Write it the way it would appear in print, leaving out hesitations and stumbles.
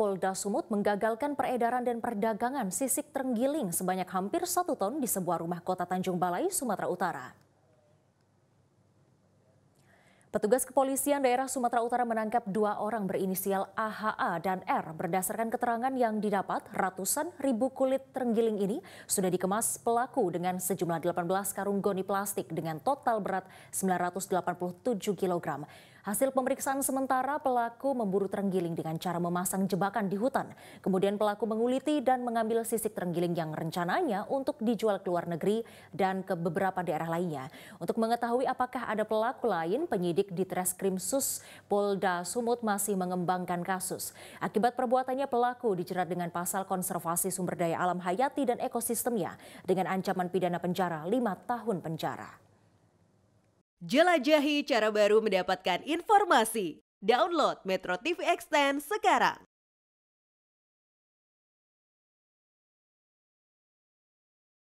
Polda Sumut menggagalkan peredaran dan perdagangan sisik terenggiling sebanyak hampir 1 ton di sebuah rumah kota Tanjung Balai, Sumatera Utara. Petugas kepolisian daerah Sumatera Utara menangkap 2 orang berinisial AHA dan R. Berdasarkan keterangan yang didapat, ratusan ribu kulit terenggiling ini sudah dikemas pelaku dengan sejumlah 18 karung goni plastik dengan total berat 987 kg. Hasil pemeriksaan sementara, pelaku memburu terenggiling dengan cara memasang jebakan di hutan. Kemudian pelaku menguliti dan mengambil sisik terenggiling yang rencananya untuk dijual ke luar negeri dan ke beberapa daerah lainnya. Untuk mengetahui apakah ada pelaku lain, penyidik di Treskrim Sus Polda Sumut masih mengembangkan kasus. Akibat perbuatannya, pelaku dijerat dengan pasal konservasi sumber daya alam hayati dan ekosistemnya dengan ancaman pidana penjara 5 tahun penjara. Jelajahi cara baru mendapatkan informasi. Download Metro TV Extend sekarang.